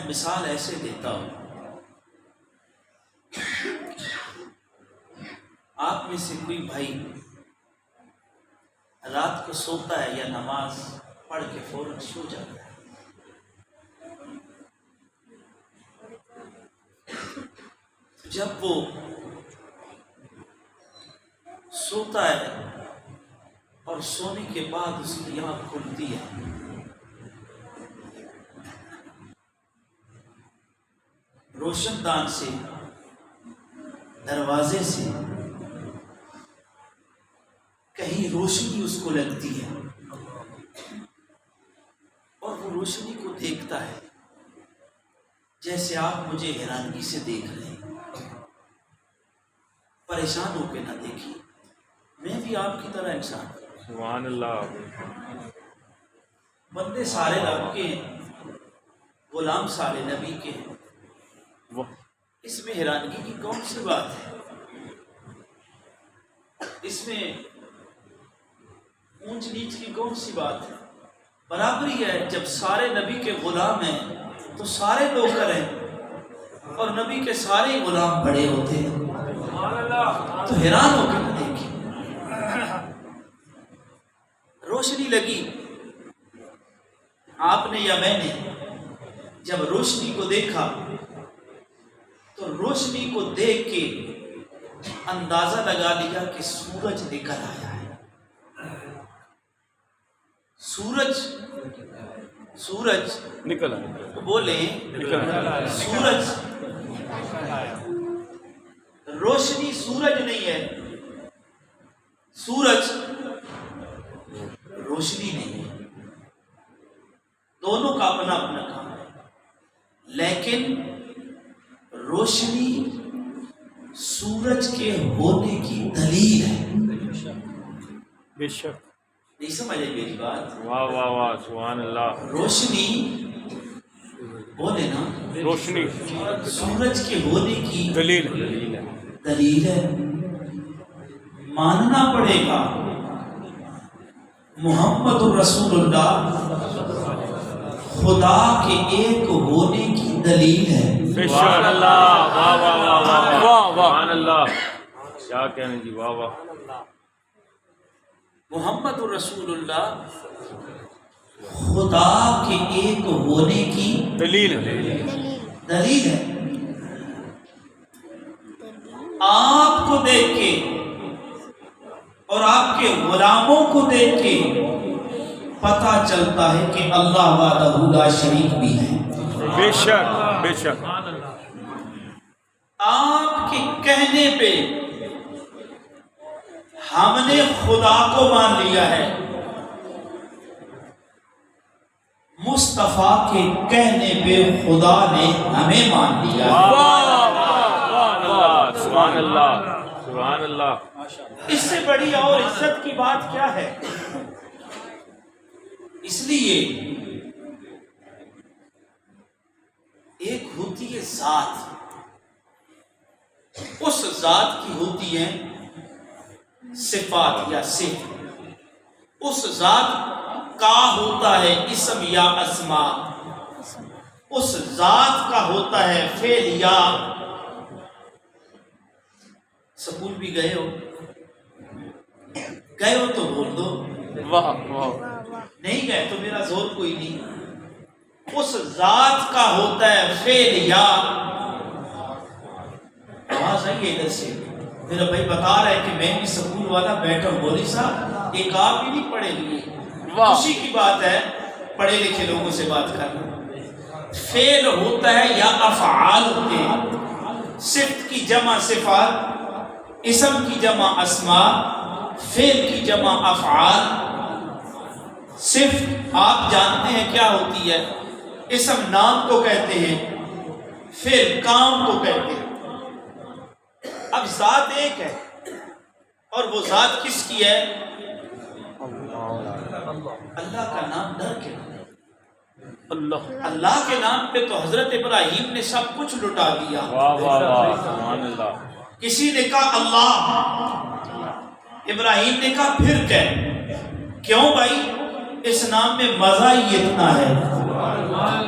میں مثال ایسے دیتا ہوں، آپ میں سے کوئی بھائی رات کو سوتا ہے یا نماز پڑھ کے فوراً سو جاتا ہے، جب وہ سوتا ہے اور سونے کے بعد اس کی آنکھ کھلتی ہے، روشن دان سے، دروازے سے کہیں روشنی اس کو لگتی ہے اور وہ روشنی کو دیکھتا ہے جیسے آپ مجھے حیرانگی سے دیکھ رہے ہیں، پریشان ہو کے نہ دیکھیے، میں بھی آپ کی طرح انسان ہوں۔ سبحان اللہ۔ بندے سارے رب کے ہیں، غلام سارے نبی کے ہیں، اس میں حیرانگی کی کون سی بات ہے؟ اس میں اونچ نیچ کی کون سی بات ہے؟ برابری ہے، جب سارے نبی کے غلام ہیں تو سارے نوکر ہیں، اور نبی کے سارے غلام بڑے ہوتے ہیں، تو حیران ہو کے نہ دیکھیں۔ روشنی لگی، آپ نے یا میں نے جب روشنی کو دیکھا تو روشنی کو دیکھ کے اندازہ لگا لیا کہ سورج نکل آیا ہے۔ سورج نکل آیا، بولیں، سورج، روشنی سورج نہیں ہے، سورج روشنی نہیں ہے، دونوں کا اپنا اپنا کام ہے، لیکن روشنی سورج کے ہونے کی دلیل ہے۔ بے شک۔ نہیں سمجھے میری بات؟ واہ واہ واہ، سبحان اللہ۔ روشنی بولے نا، روشنی سورج کے ہونے کی دلیل دلیل ہے، ماننا پڑے گا محمد رسول اللہ خدا کے ایک ہونے کی دلیل ہے۔ سبحان اللہ، واہ واہ واہ واہ واہ، سبحان اللہ، کیا کہنے جی، واہ واہ۔ محمد رسول اللہ خدا کے ایک ہونے کی دلیل دلیل ہے۔ آپ کو دیکھ کے اور آپ کے غلاموں کو دیکھ کے پتہ چلتا ہے کہ اللہ وحدہ لا شریک بھی ہے۔ بے شک بے شک۔ آپ کے کہنے پہ ہم نے خدا کو مان لیا ہے، مصطفیٰ کے کہنے پہ خدا نے ہمیں مان لیا ہے۔ سبحان اللہ سبحان اللہ۔ اس سے بڑی اور عزت کی بات کیا ہے؟ اس لیے ایک ہوتی ہے ذات، اس ذات کی ہوتی ہے صفات یا صفت، اس ذات کا ہوتا ہے اسم یا اسماء، اس ذات کا ہوتا ہے فعل یا۔ سکول بھی گئے ہو تو بول دو، واہ واہ۔ نہیں گئے تو میرا زور کوئی نہیں۔ اس ذات کا ہوتا ہے فعل یا۔ آواز آئیے ادھر سے، میرا بھائی بتا رہا ہے کہ میں بھی سکول والا بیٹھا ہوں، مولوی صاحب ایک آپ ہی نہیں پڑھے ہوئے، خوشی کی بات ہے پڑھے لکھے لوگوں سے بات کرنا۔ فعل ہوتا ہے یا افعال ہوتے ہیں، صفت کی جمع صفات، اسم کی جمع اسماء، فعل کی جمع افعال۔ صفت آپ جانتے ہیں کیا ہوتی ہے، اسم نام کو کہتے ہیں، فعل کام کو کہتے ہیں۔ اب ذات ایک ہے اور وہ ذات کس کی ہے؟ اللہ کا نام ڈر کے اللہ کے نام پہ تو حضرت ابراہیم نے سب کچھ لٹا دیا۔ واہ واہ واہ، سبحان اللہ۔ کسی نے کہا اللہ، ابراہیم نے کہا پھر کہہ، کیوں بھائی؟ اس نام میں مزہ ہی اتنا ہے۔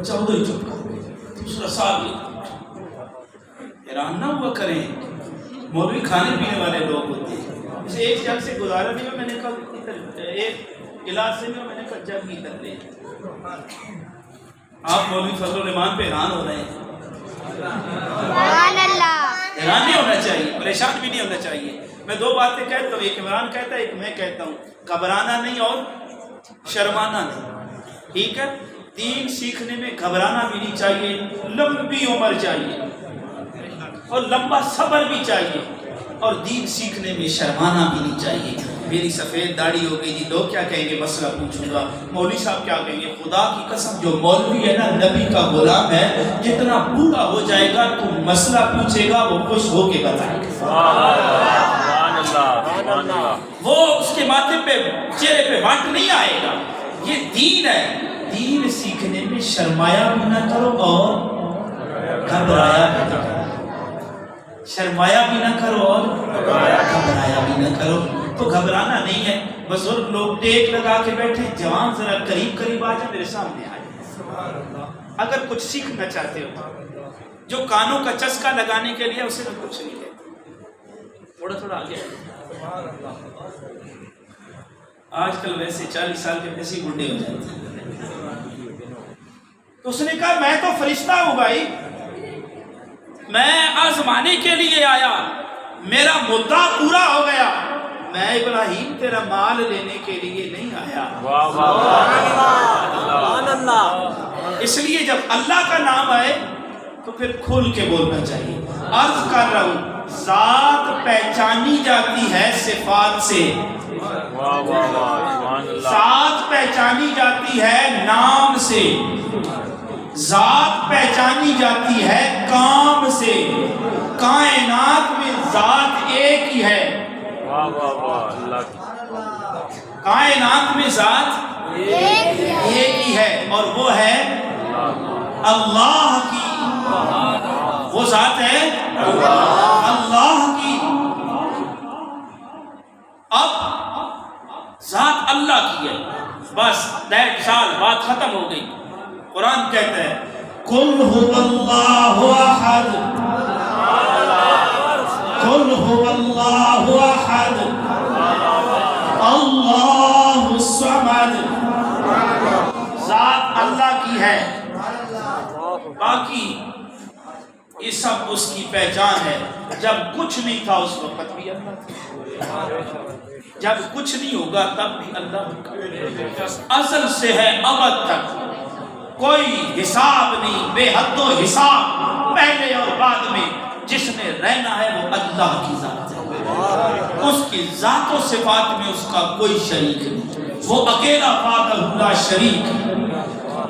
بچہ ادھر ہی چپ کر گیا، دوسرا سال بھی حیران نہ ہوا کریں، مولوی کھانے پینے والے لوگ ہوتے ہیں. اسے ایک جگ سے گزارا بھی، میں نے کہا ایک گلاس سے میں نے کہا جگ ہی کر لے. آپ مولوی فضل الرحمان پہ حیران ہو رہے ہیں. حیران نہیں ہونا چاہیے، پریشان بھی نہیں ہونا چاہیے. میں دو باتیں کہتا ہوں، ایک عمران کہتا ہے، ایک میں کہتا ہوں. گھبرانا نہیں اور شرمانا نہیں، ٹھیک ہے. دین سیکھنے میں گھبرانا بھی نہیں چاہیے، لمبی عمر چاہیے اور لمبا صبر بھی چاہیے، اور دین سیکھنے میں شرمانا بھی نہیں چاہیے. میری سفید داڑھی ہو گئی جی، لوگ کیا کہیں گے، مسئلہ پوچھوں گا، مولوی صاحب کیا کہیں گے. خدا کی قسم جو مولوی ہے نا نبی کا غلام ہے، جتنا بوڑھا ہو جائے گا تو مسئلہ پوچھے گا وہ خوش ہو کے بتائے گا، وہ اس کے ماتھے پہ چہرے پہ وانٹ نہیں آئے گا. یہ دین ہے. دین سیکھنے میں شرمایا بھی نہ کرو اور گھبرایا بھی نہ کرو، شرمایا بھی نہ کرو اور گھبرایا بھی نہ کرو. تو گھبرانا نہیں ہے. بزرگ لوگ ٹیک لگا کے بیٹھے، جوان ذرا قریب قریب آ جائے، میرے سامنے آ جائے. اگر کچھ سیکھنا چاہتے ہو، جو کانوں کا چسکا لگانے کے لیے اسے میں کچھ نہیں کہتا، تھوڑا تھوڑا آگے. آج کل ویسے 40 سال کے ویسے بڈھے ہو جاتے ہیں. تو اس نے کہا میں تو فرشتہ ہوں بھائی، میں آزمانے کے لیے آیا، میرا مدعا پورا ہو گیا، میں ابراہیم تیرا مال لینے کے لیے نہیں آیا. اس لیے جب اللہ کا نام آئے تو پھر کھول کے بولنا چاہیے. عرض کر رہا ہوں، ذات پہچانی جاتی ہے صفات سے، ذات پہچانی جاتی ہے نام سے، ذات پہچانی جاتی ہے کام سے. کائنات میں ذات ایک ہی ہے، کائنات میں ذات ایک ہی ہے، اور وہ ہے اللہ کی. وہ ذات ہے اللہ کی. اب ذات اللہ کی ہے، بس دیٹ سال بات ختم ہو گئی. قرآن کہتا ہے قل هو اللہ احد، قل هو اللہ احد اللہ الصمد. ذات اللہ کی ہے، باقی یہ سب اس کی پہچان ہے. جب کچھ نہیں تھا اس وقت بھی اللہ تھا، جب کچھ نہیں ہوگا تب بھی اللہ. ازل سے ہے ابد تک کوئی حساب نہیں، بے حد و حساب، پہلے اور بعد میں. جس نے رہنا ہے وہ اللہ کی ذات ہے، اس کی ذات و صفات میں اس کا کوئی شریک نہیں. وہ اکیلا وحدہ لا شریک ہے،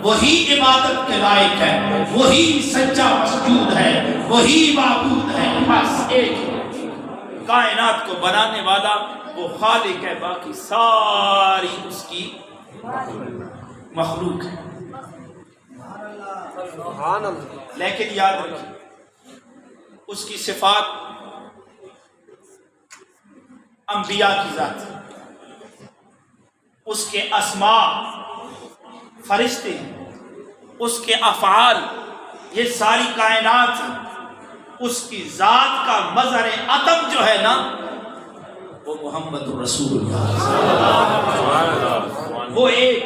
وہی عبادت کے لائق ہے، وہی سچا مسجود ہے، وہی معبود ہے. بس ایک کائنات کو بنانے والا وہ خالق ہے، باقی ساری اس کی مخلوق ہے. لیکن یاد رکھیں اس کی صفات انبیاء کی ذات ہے، اس کے اسماء فرشتے ہیں، اس کے افعال یہ ساری کائنات اس کی ذات کا مظہر عطب جو ہے نا وہ محمد رسول اللہ. وہ ایک،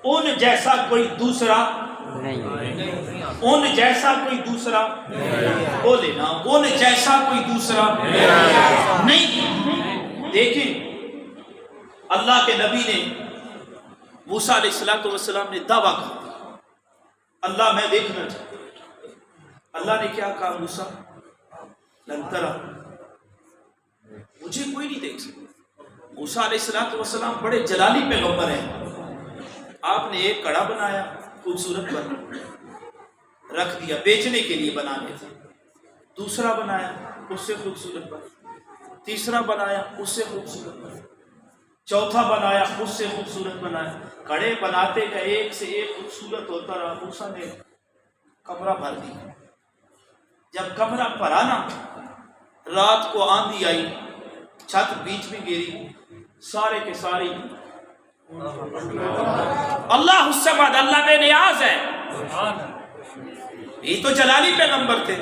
ان جیسا کوئی دوسرا ان جیسا کوئی دوسرا بولے نا، ان جیسا کوئی دوسرا نہیں. دیکھیں اللہ کے نبی نے موسیٰ علیہ السلام نے دعویٰ کہا، اللہ میں دیکھنا چاہتا ہوں. اللہ نے کیا کہا، موسیٰ لن ترا، مجھے کوئی نہیں دیکھ سکتا. موسیٰ علیہ السلام بڑے جلالی پیغمبر ہیں. آپ نے ایک کڑا بنایا، خوبصورت بنا رکھ دیا، بیچنے کے لیے بنانے تھے. دوسرا بنایا اس سے خوبصورت بنا، تیسرا بنایا اس سے خوبصورت بنا، چوتھا بنایا اس سے خوبصورت بنایا. کڑے بناتے گئے، ایک سے ایک خوبصورت ہوتا رہا. موسیٰ نے کمرہ بھر دیا. جب کمرہ بھرا نا، رات کو آندھی آئی، چھت بیچ میں گری، سارے کے سارے اللہ الصمد، اللہ بے نیاز ہے. یہ تو جلالی پیغمبر تھے.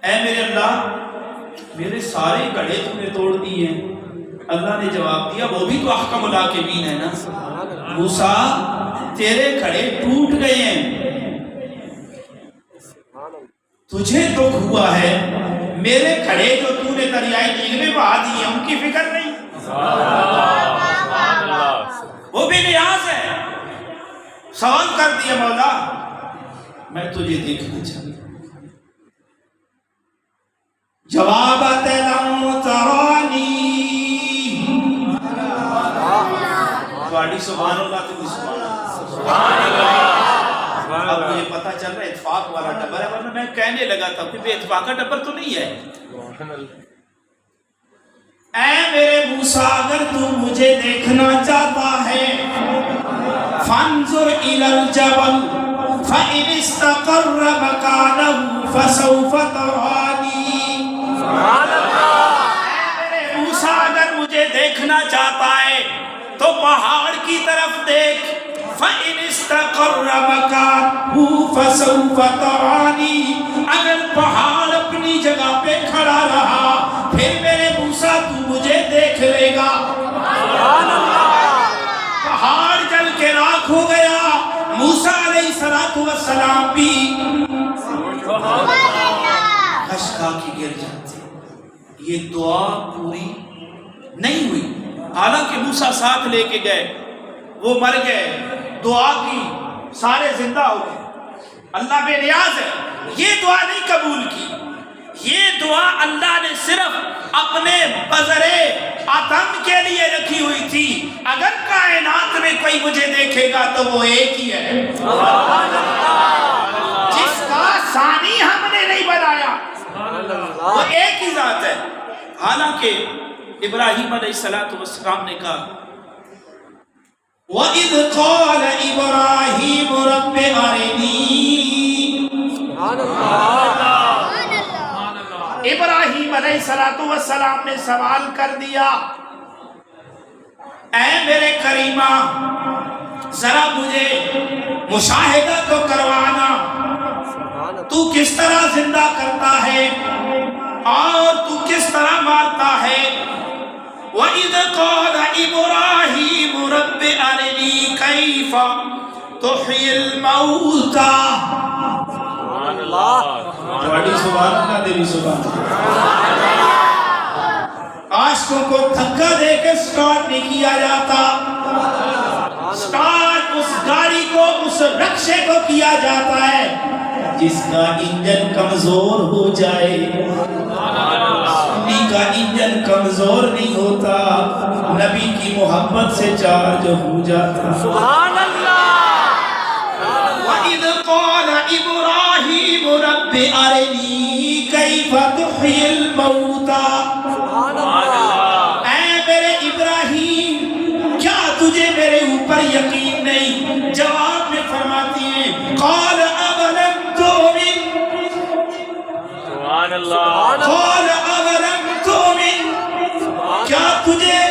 اے میرے اللہ میرے سارے گڑھے تم نے توڑ دیے ہیں. اللہ نے جواب دیا وہ بھی تو احکم الحاکمین ہے نا. موسیٰ تیرے گھڑے ٹوٹ گئے ہیں، تجھے دکھ ہوا ہے، میرے گھڑے جو تو نے دریائے نیل میں بہا دیے ان کی فکر نہیں. وہ بھی نیاز ہے. سوال کر دیا مولا میں تجھے دیکھنا چاہتا ہوں. جواب آتا لم ترانی. تھوڑی سبحان اللہ تو سبحان اللہ. اب مجھے پتا چل رہا ہے اتفاق والا ٹبر ہے، ورنہ میں کہنے لگا تھا کہ بے اتفاق کا ٹبر تو نہیں ہے. اے میرے موسیٰ اگر تو مجھے دیکھنا چاہتا ہے فانظر الی الجبل فإن استقر مكانه فسوف ترانی. میرے موسیٰ اگر مجھے دیکھنا چاہتا ہے تو پہاڑ کی طرف دیکھ. فإن استقر مكانه فسوف ترانی. اگر پہاڑ اپنی جگہ پہ کھڑا رہا پھر میرے موسیٰ تو مجھے دیکھ لے گا. پہاڑ جل کے راکھ ہو گیا. موسیٰ علیہ السلام بھی خشکا کی گر جاتے. یہ دعا پوری نہیں ہوئی. حالانکہ موسیٰ ساتھ لے کے گئے، وہ مر گئے، دعا کی، سارے زندہ ہو گئے. اللہ بے نیاز ہے. یہ دعا نہیں قبول کی. یہ دعا اللہ نے صرف اپنے بزرے عتم کے لیے رکھی ہوئی تھی. اگر کائنات میں کوئی مجھے دیکھے گا تو وہ ایک ہی ہے جس کا ثانی ہم نے نہیں بنایا. وہ ایک ہی ذات ہے. حالانکہ ابراہیم علیہ السلام نے کہا وَإِذْ قَالَ إِبْرَاهِيمُ رَبِّ أَرِنِي. ابراہیم علیہ السلام نے سوال کر دیا اے میرے کریمہ ذرا مجھے مشاہدہ تو کروانا، تو کس طرح زندہ کرتا ہے اور تو کس طرح مارتا ہے. وَإِذْ قَالَ إِبْرَاهِيمُ رَبِّ أَرِنِي كَيْفَ تُحْيِي الْمَوْتَى. بڑی سبحان اللہ دیوی سبحان اللہ. عاشقوں کو دھکا دے کے سٹارٹ نہیں کیا جاتا. سٹارٹ اس گاڑی کو، اس رکشے کو کیا جاتا ہے جس کا انجن کمزور ہو جائے. نبی کا انجن کمزور نہیں ہوتا، نبی کی محبت سے چارج ہو جاتا. سبحان اللہ. وَإِذْ قَالَ إِبْرَاهِيمُ رَبِّ أَرِنِي كَيْفَ تُحْيِي الْمَوْتَى. اے میرے ابراہیم کیا تجھے میرے اوپر یقین نہیں؟ جواب میں فرماتی ہیں قَالَ أَوَلَمْ تُؤْمِنْ. سبحان اللہ. قَالَ أَوَلَمْ تُؤْمِنْ. کیا تجھے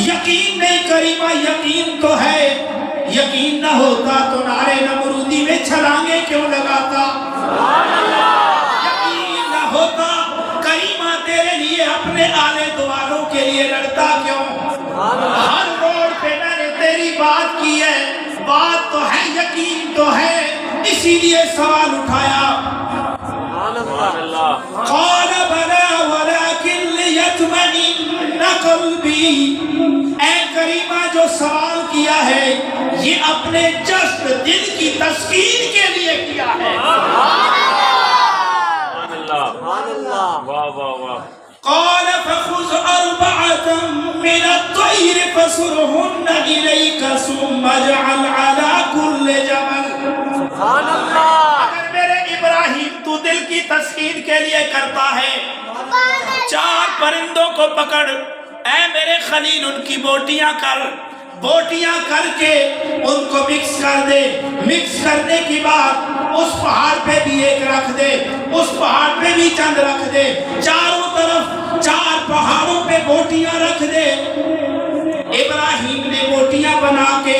یقین نہیں کریمہ؟ یقین تو ہے. یقین نہ ہوتا تو نعرے نمرودی میں چھلانگے کیوں لگاتا؟ یقین نہ ہوتا کریمہ تیرے لیے اپنے آلے دواروں کے لیے لڑتا کیوں؟ ہر روڈ پہ میں نے تیری بات کی ہے. بات تو ہے، یقین تو ہے، اسی لیے سوال اٹھایا. قال بلا ولكن ليطمئن قلبي. اے کریمہ جو سوال کیا ہے یہ اپنے جسٹ دل کی تسکین کے لیے کیا ہے. قال فخذ أربعة من الطير فصرهن إليك ثم اجعل على كل جبل. اگر میرے ابراہیم تو دل کی تسکین کے لیے کرتا ہے 4 پرندوں کو پکڑ، اے میرے خلیل ان کی بوٹیاں کر کے ان کو مکس کر دے. مکس کرنے کی بعد اس پہاڑ پہ بھی ایک رکھ دے، اس پہاڑ پہ بھی چند رکھ دے، چاروں طرف 4 پہاڑوں پہ بوٹیاں رکھ دے. ابراہیم نے بوٹیاں بنا کے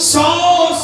100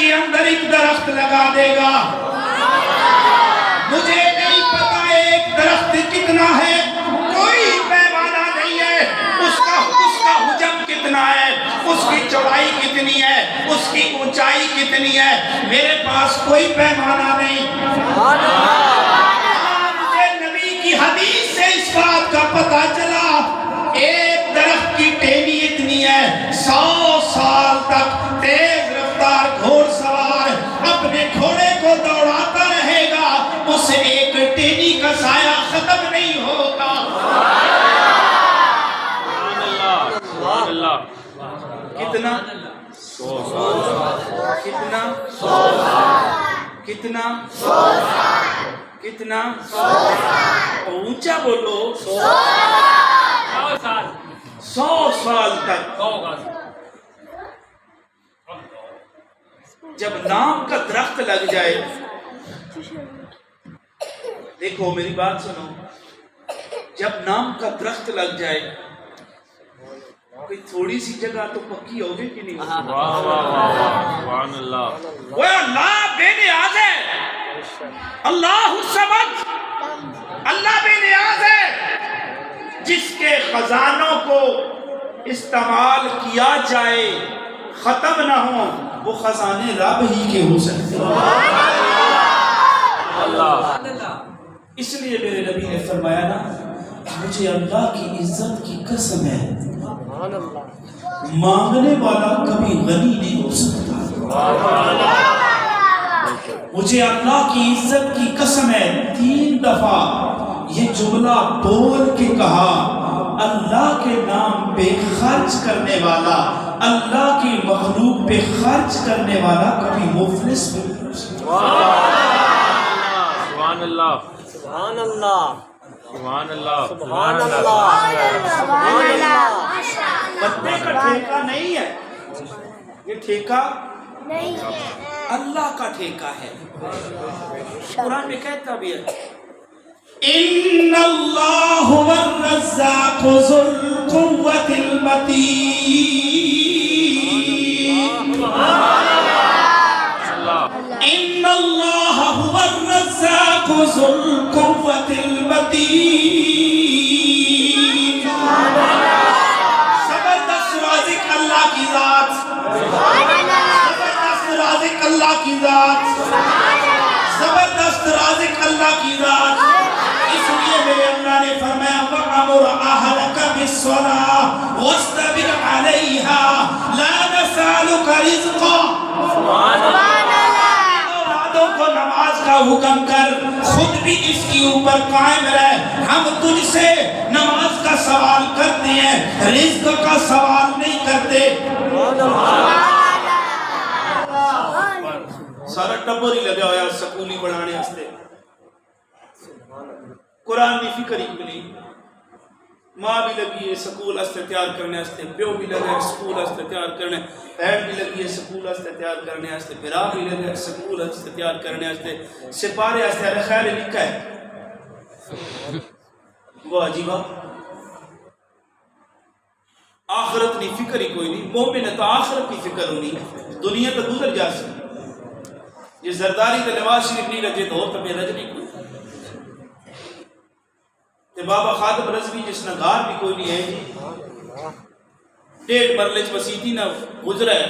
کے اندر ایک درخت لگا دے گا. مجھے نہیں پتا ایک درخت کتنا ہے, کوئی پیمانہ نہیں ہے. اس کا حجم کتنا ہے, اس کی چوڑائی کتنی ہے, اس کی اونچائی کتنی ہے, میرے پاس کوئی پیمانہ نہیں. مجھے نبی کی حدیث سے اس بات کا پتہ چلا, ایک درخت کی ٹہنی اتنی ہے, 100 سال تک تیز رفتار گھوڑ سوار اپنے گھوڑے کو دوڑاتا رہے گا, اس ایک ٹہنی کا سایہ ختم نہیں ہوگا. سبحان اللہ. کتنا کتنا کتنا کتنا اونچا بولو, 100 سال تک. جب نام کا درخت لگ جائے, دیکھو میری بات سنو, جب نام کا درخت لگ جائے, کوئی تھوڑی سی جگہ تو پکی ہوگی کہ نہیں؟ سبحان اللہ. وہ اللہ بے نیاز ہے, اللہ الصمد, اللہ بے نیاز ہے. جس کے خزانوں کو استعمال کیا جائے ختم نہ ہو, وہ خزانے رب ہی کے ہو سکتے ہیں. اس لیے میرے نبی نے فرمایا نا, مجھے اللہ کی عزت کی قسم ہے, مانگنے والا کبھی غنی نہیں ہو سکتا. مجھے اللہ کی عزت کی قسم ہے, 3 دفعہ یہ جملہ بول کے کہا, اللہ کے نام پہ خرچ کرنے والا, اللہ کی مخلوق پہ خرچ کرنے والا کبھی مفلس نہیں ہو سکتا. سبحان اللہ. سبحان اللہ. سبحان اللہ. سبحان اللہ. سبحان اللہ. بندے کا ٹھیکہ نہیں ہے, یہ ٹھیکہ اللہ کا ٹھیکہ ہے. قرآن میں کہتا بھی ہے, ان اللہ هو الرزاق ذو القوة المتین. ان اللہ هو الرزاق ذو القوة المتین. زبردست رازق اللہ کی ذات, زبردست رازق اللہ کی ذات, زبردست رازق اللہ کی ذات. اس لیے میرے اللہ نے فرمایا, وَأَمُرْ أَهْلَكَ بِالصَّلَاةِ وَاصْطَبِرْ عَلَيْهَا لَا نَسْأَلُكَ رِزْقًا. اولادوں کو نماز کا حکم کر, خود بھی اس کی اوپر قائم رہ. ہم تجھ سے نماز کا سوال کرتے ہیں, رزق کا سوال نہیں کرتے. سارا ٹبر ہی لگا ہوا سکولی بڑھانے ہستے. قرآن کی فکر ہی ملی, ماں بھی لگی ہے سکول ہستے تیار کرنے ہستے, پیو بھی لگا ہے سکول ہستے تیار کرنے, بہن بھی لگی ہے سکول ہستے تیار کرنے ہستے, بھرا بھی لگا ہے سکول ہستے تیار کرنے ہستے, سپارے ہستے ارے خیر لکھا ہے. وہ عجیبہ آخرت نہیں فکر ہی کوئی نہیں. مومن ہے تو آخرت کی فکر ہونی, دنیا تو گزر جا سکتی. یہ زرداری تو نواز شریف نہیں رجے تو ہو تو میں رج نہیں کوئی. تے بابا خادم رضوی جس نے گھر بھی کوئی نہیں ہے, 1.5 مرلے مسیتی نہ گزرا ہے,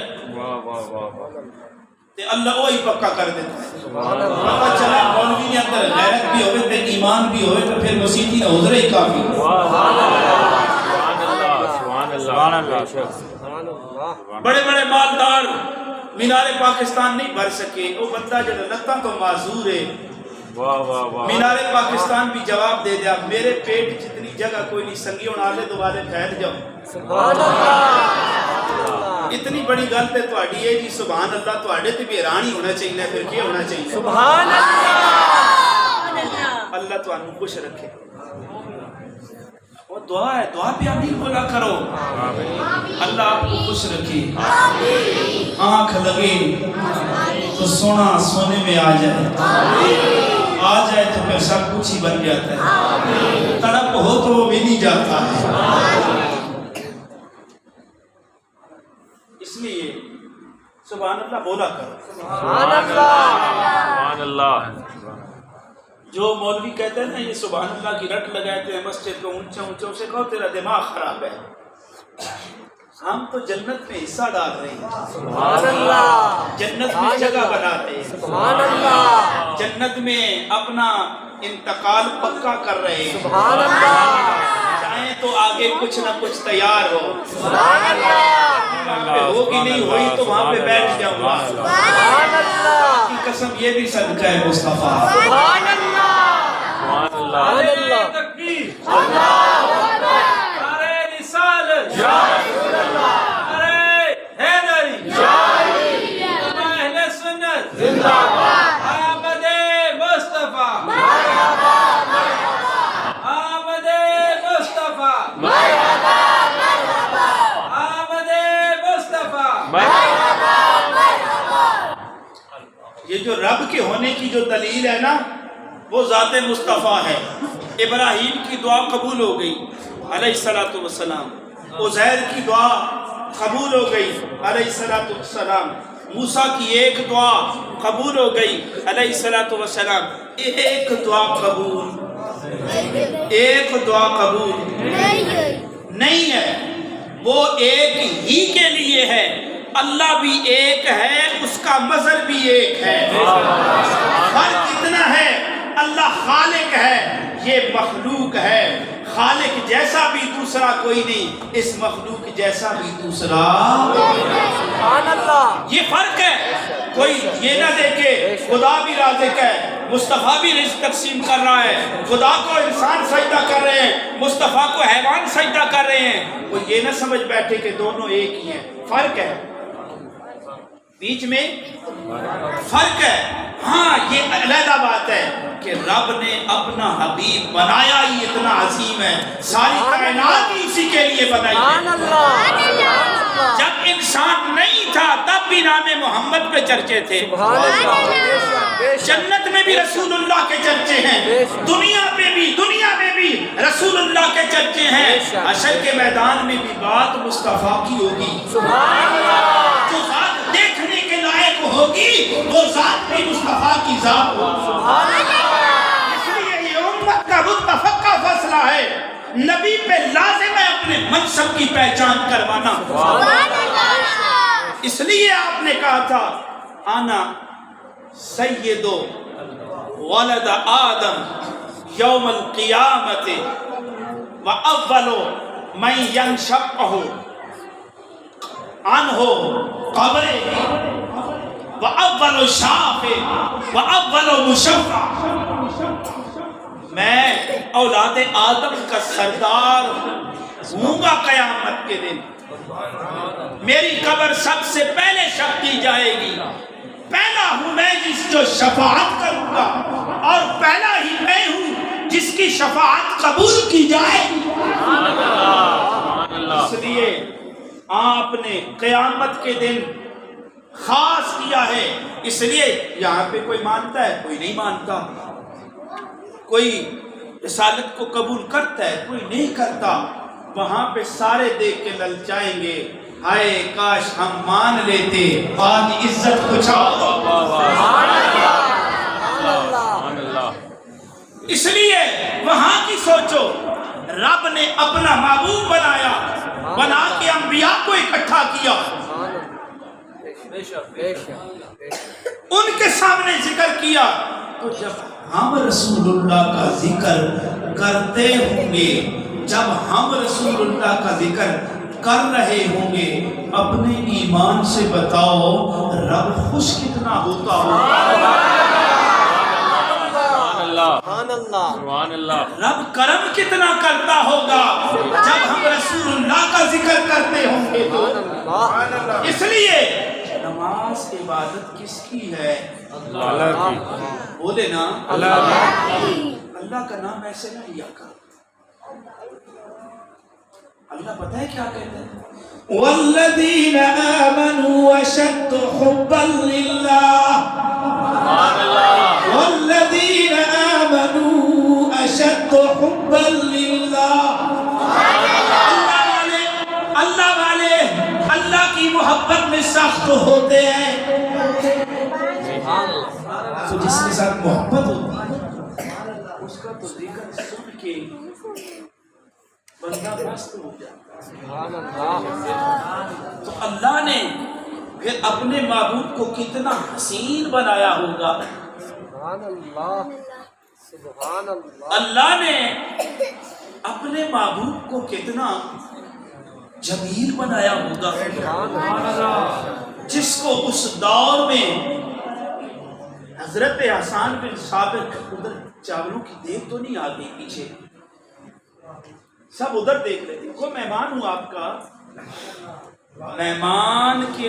تے اللہ وہی پکا کر دیتا ہے. پتہ چلا مولوی نے اندر غیرت بھی ہوئے تے ایمان بھی ہوئے تو پھر مسیتی نہ گزرے ہی کافی. بڑے بڑے مالدار مینار پاکستان نہیں بھر سکے, وہ بندہ جو لتاں تو معذور ہے. مینار پاکستان بھی جواب دے دیا, میرے پیٹ جتنی جگہ کوئی نہیں, سنگیوں نالے دوبارے پھیل جاؤ. اتنی بڑی گل تے تہاڈی ہے جی, سبحان اللہ. تہاڈے تے بھی حیران ہی ہونا چاہیے, پھر کیا ہونا چاہیے. سبحان اللہ. اللہ تانوں خوش رکھے. وہ دعا ہے, دعا بھی آمین بولا کرو. اللہ آپ کو خوش رکھے. آنکھ لگے تو سونا سونے میں آ جائے, آ جائے تو پھر سب کچھ ہی بن جاتا ہے. تڑپ ہو تو وہ بھی نہیں جاتا ہے. اس لیے سبحان اللہ بولا کرو. سبحان اللہ. سبحان اللہ. جو مولوی کہتے ہیں نا یہ سبحان اللہ کی رٹ لگاتے ہیں مسجد کو اونچا اونچا، اسے کہو تیرا دماغ خراب ہے. ہم تو جنت میں حصہ ڈال رہے ہیں، سبحان اللہ. جنت میں جگہ بنا رہے ہیں، سبحان اللہ. جنت میں اپنا انتقال پکا کر رہے ہیں. سبحان اللہ. چاہیں تو آگے کچھ نہ کچھ تیار ہو، سبحان اللہ. وہاں پہ ہوگی نہیں ہوئی تو وہاں پہ بیٹھ جاؤں گا. سبحان اللہ. کی قسم یہ بھی صدقہ ہے مصطفیٰ. سبحان اللہ. سبحان اللہ. سبحان اللہ. تکبیر. اللہ اکبر. نعرہ رسالت. یا رسول اللہ. نعرہ حیدری. یا علی. اہل سنت. زندہ باد. آمد مصطفیٰ. مرحبا مرحبا. آمد مصطفیٰ. مرحبا مرحبا. آمد مصطفیٰ. مرحبا مرحبا. یہ جو رب کے ہونے کی جو دلیل ہے نا وہ ذات مصطفیٰ ہے. ابراہیم کی دعا قبول ہو گئی علیہ الصلوۃ والسلام. عزیر کی دعا قبول ہو گئی علیہ الصلوۃ والسلام. موسیٰ کی ایک دعا قبول ہو گئی علیہ الصلوۃ والسلام. ایک دعا قبول، ایک دعا قبول نہیں ہے. وہ ایک ہی کے لیے ہے. اللہ بھی ایک ہے، اس کا مظہر بھی ایک ہے. فرق اتنا ہے اللہ خالق ہے، یہ مخلوق ہے. خالق جیسا بھی دوسرا کوئی نہیں، اس مخلوق جیسا بھی دوسرا. سبحان اللہ. یہ فرق ہے. کوئی یہ نہ دیکھے خدا بھی رازق ہے، مصطفیٰ بھی رزق تقسیم کر رہا ہے. خدا کو انسان سجدہ کر رہے ہیں، مصطفیٰ کو حیوان سجدہ کر رہے ہیں. وہ یہ نہ سمجھ بیٹھے کہ دونوں ایک ہی ہیں. فرق ہے، بیچ میں فرق ہے. ہاں یہ علیحدہ بات ہے کہ رب نے اپنا حبیب بنایا ہی اتنا عظیم ہے. ساری کائنات ہی اسی کے لیے بنائی سبحان ہے. اللہ. جب انسان نہیں تھا تب بھی نام محمد پہ چرچے تھے. سبحان اللہ. بے شک بے شک. جنت میں بھی رسول اللہ کے چرچے ہیں، دنیا میں بھی رسول اللہ کے چرچے ہیں. حشر کے میدان میں بھی بات مصطفیٰ کی ہوگی. سبحان اللہ. جو ذات دیکھنے کے لائق ہوگی وہ ذات بھی مصطفیٰ کی ذات ہوگی. سبحان اللہ. اس لیے یہ امت کا متفقہ فیصلہ ہے. نبی پہ لازم ہے اپنے منصب کی پہچان کروانا. سبحان اللہ. اس لیے آپ نے کہا تھا انا سید ولد آدم یوم القیامت و اول من ینشق عنہ قبرہ و اول شافع و اول مشفع. میں اولاد آدم کا سردار ہوں گا قیامت کے دن. میری قبر سب سے پہلے شق کی جائے گی. پہلا ہوں میں جس جو شفاعت کروں گا، اور پہلا ہی میں ہوں جس کی شفاعت قبول کی جائے. اس لیے آپ نے قیامت کے دن خاص کیا ہے. اس لیے یہاں پہ کوئی مانتا ہے، کوئی نہیں مانتا. کوئی رسالت کو قبول کرتا ہے، کوئی نہیں کرتا. وہاں پہ سارے دیکھ کے للچائیں گے، ہائے کاش ہم مان لیتے، آج عزت کچھ اور. اس لیے وہاں کی سوچو. رب نے اپنا محبوب بنایا، بنا کے انبیاء کو اکٹھا کیا، ان کے سامنے ذکر کیا. تو جب ہم رسول اللہ کا ذکر کرتے ہوں گے، جب ہم رسول اللہ کا ذکر کر رہے ہوں گے، اپنے ایمان سے بتاؤ رب خوش کتنا ہوتا ہوگا. سبحان اللہ. رب کرم کتنا کرتا ہوگا جب ہم رسول اللہ کا ذکر کرتے ہوں گے. تو اس لیے نماز عبادت کس کی ہے؟ اللہ کی. بولے نا اللہ کا نام ایسے نہ لیا کر. اللہ پتہ ہے کیا کہتا ہے؟ والذین آمنوا اشد حبا للہ. والذین آمنوا اشد حبا للہ. اللہ والے اللہ کی محبت میں سخت ہوتے ہیں تو جس کے ساتھ محبت ہوتی ہے اس کا تو ذکر سن کے بندہ مست ہو جاتا ہے. تو اللہ نے پھر اپنے معبود کو کتنا حسین بنایا ہوگا. اللہ نے اپنے معبود کو کتنا جمیل بنایا ہوگا جس کو اس دور میں حضرت حسان بن ثابت ادھر چاولوں کی دیکھ تو نہیں آتی پیچھے سب ادھر دیکھ رہے تھے. کوئی مہمان ہوں آپ کا مہمان کے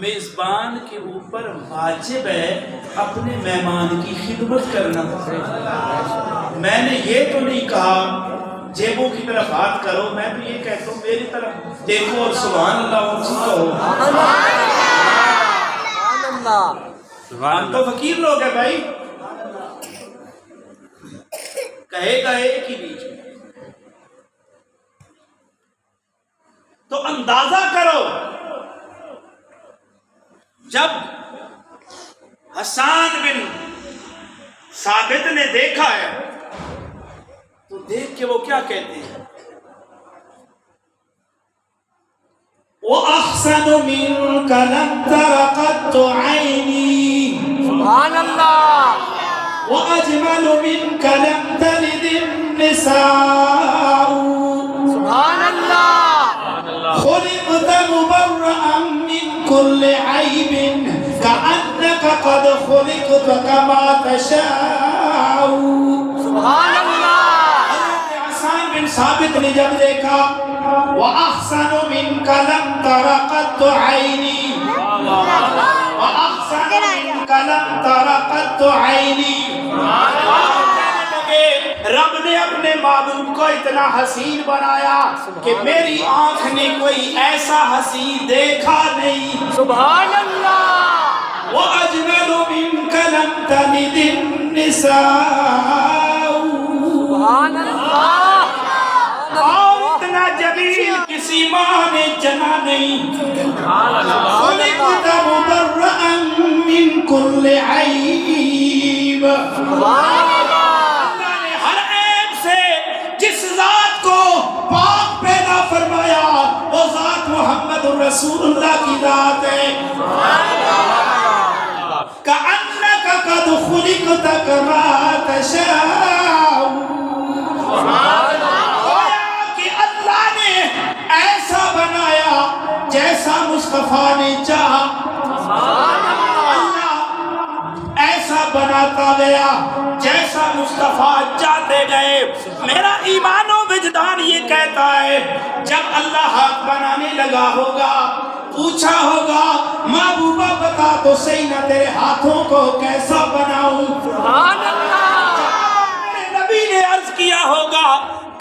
میزبان کے اوپر واجب ہے اپنے مہمان کی خدمت کرنا. میں نے یہ تو نہیں کہا جیبوں کی طرف ہاتھ کرو, میں بھی یہ کہتا ہوں میری طرف دیکھو اور سبحان اللہ اونچی کہو. ہم تو فقیر لوگ ہیں بھائی, کہے گا ایک ہی بیچ میں. تو اندازہ کرو جب حسان بن ثابت نے دیکھا ہے تو دیکھ کے وہ کیا کہتے ہیں, وَأَحْسَنُ مِنْكَ لَمْ تَرَ قَطُّ عَيْنِي سبحان اللہ وَأَجْمَلُ مِنْكَ لَمْ تَلِدِ النِّسَاءُ سبحان اللہ خلقت مبرأ من كل عيب كأنك قد خلقت كما تشاء. سبحان اللہ. حضرت حسان بن ثابت نے جب دیکھا وَأَحْسَنُ مِنْكَ لَمْ تَرَ قَطُّ عَيْنِي وَأَحْسَنُ مِنْكَ لَمْ تَرَ قَطُّ عَيْنِي. رب نے اپنے معبود کو اتنا حسین بنایا کہ میری آنکھ نے کوئی ایسا حسین دیکھا نہیں. سبحان اللہ. وَأَجْمَلُ مِنْكَ لَمْ تَلِدِ النِّسَاءُ. سبحان اللہ. اور اتنا جمیل کسی ماں نے جنا نہیں. خلقت مبرأ من كل عیب. جس ذات کو پاک پیدا فرمایا وہ ذات محمد رسول اللہ کی ذات ہے. کأنک قد خلقت کما تشاء. گویا کہ اللہ نے ایسا بنایا جیسا مصطفیٰ نے چاہا. اللہ ایسا بناتا گیا جیسا مصطفیٰ چاہتے گئے. میرا ایمان و وجدان یہ کہتا ہے جب اللہ ہاتھ بنانے لگا ہوگا پوچھا ہوگا محبوبہ بتا تو صحیح نہ تیرے ہاتھوں کو کیسا بناؤں. سبحان اللہ. نبی نے عرض کیا ہوگا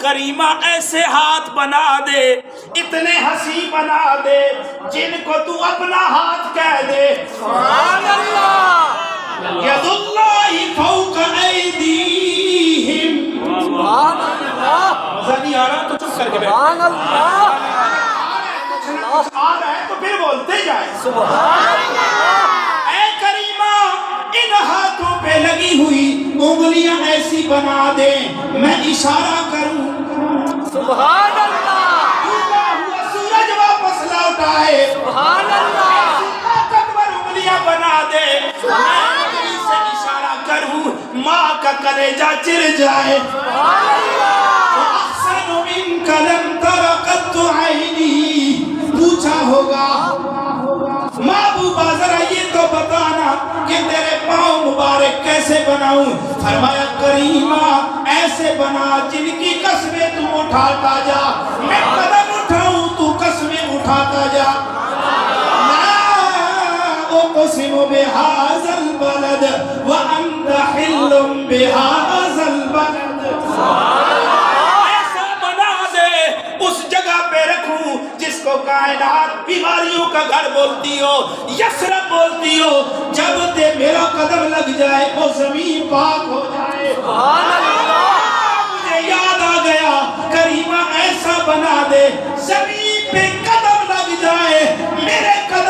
کریمہ ایسے ہاتھ بنا دے اتنے حسین بنا دے جن کو تو اپنا ہاتھ کہہ دے. سبحان اللہ. ید اللہ فوق ایدیہم. سبحان اللہ. مزہ نہیں آ رہا تو چپ کر کے بیٹھ. سبحان اللہ. آ رہا ہے تو پھر بولتے جائیں. سبحان اللہ. اے کریمہ ان ہاتھوں پہ لگی ہوئی انگلیاں ایسی بنا دے میں اشارہ کروں سبحان اللہ. ڈوبا ہوا سورج واپس لوٹ آئے. سبحان اللہ. طاقتور انگلیاں بنا دے میں انگلی سے اشارہ کروں ماں کا کلیجہ چر جائے. سبحان اللہ. وَأَحْسَنُ مِنْكَ لَمْ تَرَ قَطُّ عَيْنِي. پوچھا ہوگا محبوبہ ذرا یہ تو بتانا کہ تیرے پاؤں مبارک کیسے بناؤں. فرمایا کریمہ ایسے بنا جن کی قسمیں تو اٹھاتا جا. میں قدم اٹھاؤں تو قسمیں اٹھاتا جا. لا اقسم بهذا البلد وانت حل بهذا البلد. ایسا بنا دے اس جگہ پہ رکھوں جس کو کائنات بیماریوں کا گھر بولتی ہو یثرب بولتی ہو. جب تے میرا قدم لگ جائے وہ زمین پاک ہو جائے. سبحان اللہ. مجھے یاد آ گیا کریمہ ایسا بنا دے زمین پہ قدم لگ جائے میرے قدم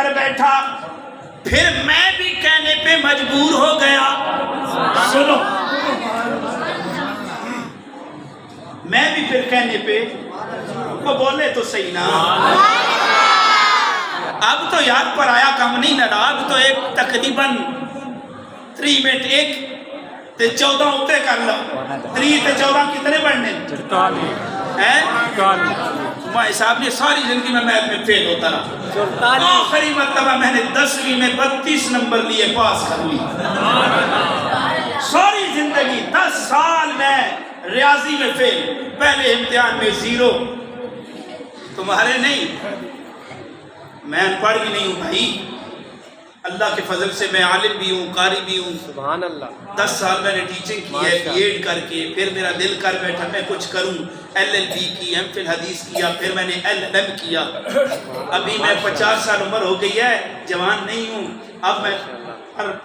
کر بیٹھا، پھر میں بھی کہنے پہ مجبور ہو گیا. سنو، میں بھی پھر کہنے پہ، وہ بولے تو صحیح نا. اب تو یاد پر آیا کم نہیں نہ رہا. اب تو ایک تقریباً 3 منٹ، 1 تے 14 اتنے کر لو. 3 تے 14 کتنے بڑھنے ہیں؟ مائی صاحب نے ساری زندگی میں میتھ میں فیل ہوتا رہا. آخری مرتبہ میں نے 10ویں میں 32 نمبر لیے پاس کر لی. ساری زندگی 10 سال میں ریاضی میں فیل، پہلے امتحان میں 0. تمہارے نہیں، میں ان پڑھ بھی نہیں ہوں بھائی. اللہ کے فضل سے میں عالم بھی ہوں، قاری بھی ہوں. سبحان اللہ. 10 سال میں نے ٹیچنگ کی ہے، بی ایڈ کر کے. پھر میرا دل کر بیٹھا میں کچھ کروں. LLB کی، MPhil حدیث کیا، پھر میں نے LLM کیا. ابھی میں 50 سال عمر ہو گئی ہے، جوان نہیں ہوں. اب میں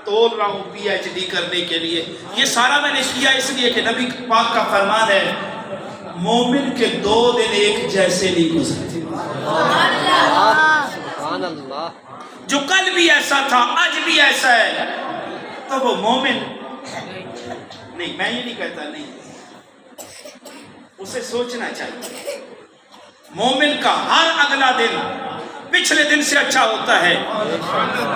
تول رہا ہوں PhD کرنے کے لیے. یہ سارا میں نے کیا اس لیے کہ نبی پاک کا فرمان ہے مومن کے 2 دن ایک جیسے نہیں گزرتے. سبحان اللہ. جو کل بھی ایسا تھا آج بھی ایسا ہے تو وہ مومن نہیں. میں یہ نہیں کہتا نہیں، اسے سوچنا چاہیے. مومن کا ہر اگلا دن پچھلے دن سے اچھا ہوتا ہے.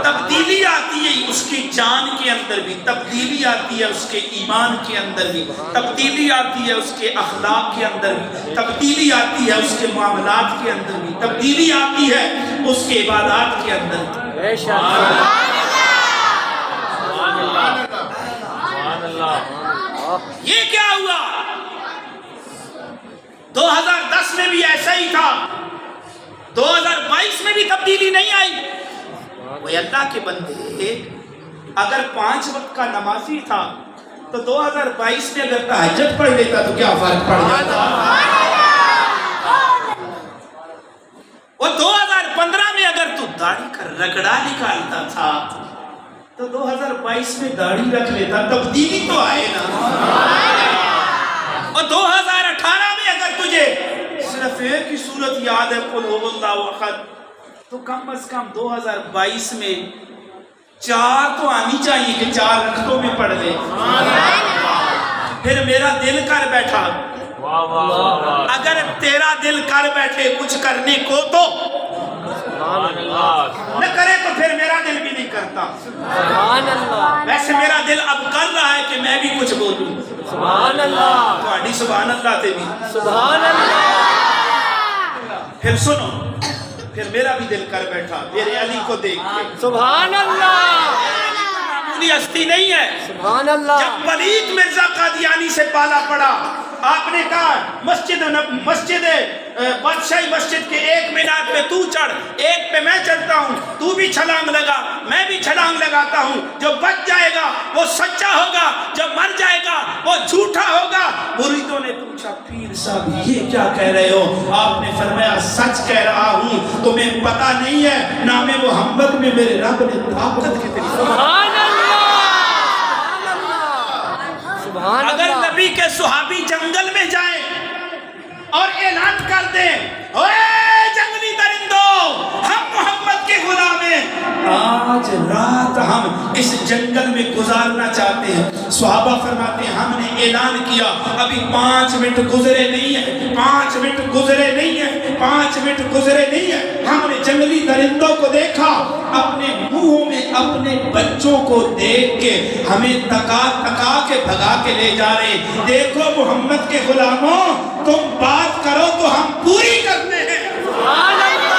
تبدیلی آتی ہے اس کی جان کے اندر بھی، تبدیلی آتی ہے اس کے ایمان کے اندر بھی، تبدیلی آتی ہے اس کے اخلاق کے اندر بھی، تبدیلی آتی ہے اس کے معاملات کے اندر بھی، تبدیلی آتی ہے اس کے عبادات کے اندر بھی. بے شک. یہ کیا ہوا؟ 2010 میں بھی ایسا ہی تھا، 2022 میں بھی تبدیلی نہیں آئی. وہ اللہ کے بندے اگر 5 وقت کا نمازی تھا تو 2022 میں اگر تہجد پڑھ لیتا تو کیا فرق پڑ جاتا؟ وہ 2015 میں اگر تو داڑھی کا رگڑا نکالتا تھا تو 2022 میں داڑھی رکھ لیتا. تبدیلی تو آئے نا. اور 2018 میں اگر تجھے صرف ایک ہی صورت یاد ہے قل هو اللہ احد، تو کم از کم 2022 میں 4 تو آنی چاہیے کہ 4 رکعتوں میں پڑھ لے. پھر میرا دل کر بیٹھا، اگر تیرا دل کر بیٹھے کچھ کرنے کو تو نہ کرے تو پھر میرا دل بھی نہیں کرتا. سبحان اللہ. ویسے میرا دل اب کر رہا ہے کہ میں بھی کچھ بولوں. سبحان اللہ. تھوڑی سبحان اللہ تے بھی. سبحان اللہ. پھر سنو، پھر میرا بھی دل کر بیٹھا میرے علی کو دیکھ کے. سبحان اللہ. معمولی ہستی نہیں ہے. سبحان اللہ. جب ولید مرزا قادیانی سے پالا پڑا، آپ نے کہا مسجد بادشاہی مسجد کے 1 مینار پہ تو چڑھ، 1 پہ میں چڑھتا ہوں، تو بھی چھلانگ لگا، میں بھی چھلانگ لگاتا ہوں. جو بچ جائے گا وہ سچا ہوگا، جو مر جائے گا وہ جھوٹا ہوگا. مریدوں نے پوچھا پیر صاحب یہ کیا کہہ رہے ہو؟ آپ نے فرمایا سچ کہہ رہا ہوں. تمہیں پتہ نہیں ہے نام محمد میں میرے رب نے طاقت کتنی. سبحان اللہ. سبحان اللہ. اگر نبی کے صحابی جنگل میں جائیں اور اعلان کر دیں اوے جنگلی درندوں ہم محمد کے غلام ہیں، آج رات ہم اس جنگل میں گزارنا چاہتے ہیں. صحابہ فرماتے ہیں ہم نے اعلان کیا، ابھی 5 منٹ گزرے نہیں ہیں، 5 منٹ گزرے نہیں ہیں، 5 منٹ گزرے نہیں ہیں. ہم نے جنگلی درندوں کو دیکھا، اپنے منہوں میں اپنے بچوں کو دیکھ کے ہمیں تکا تکا کے بھگا کے لے جا رہے. دیکھو محمد کے غلاموں، تم بات کرو تو ہم پوری کرتے ہیں. سبحان اللہ.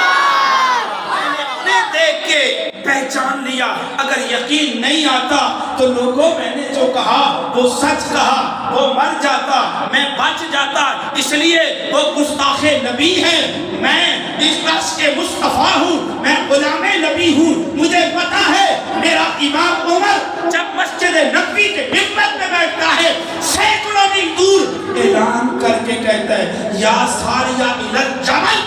نے دیکھ کے پہچان لیا. اگر یقین نہیں آتا تو لوگوں میں نے جو کہا وہ سچ کہا، وہ مر جاتا میں بچ جاتا. اس لیے وہ گستاخ نبی ہیں، میں اس رس کے مصطفیٰ ہوں، میں غلام نبی ہوں. مجھے پتا ہے میرا امام عمر جب مسجد نبوی کے ممبر میں بیٹھتا ہے سینکڑوں میل دور اعلان کر کے کہتا ہے یا ساریہ الل جبل.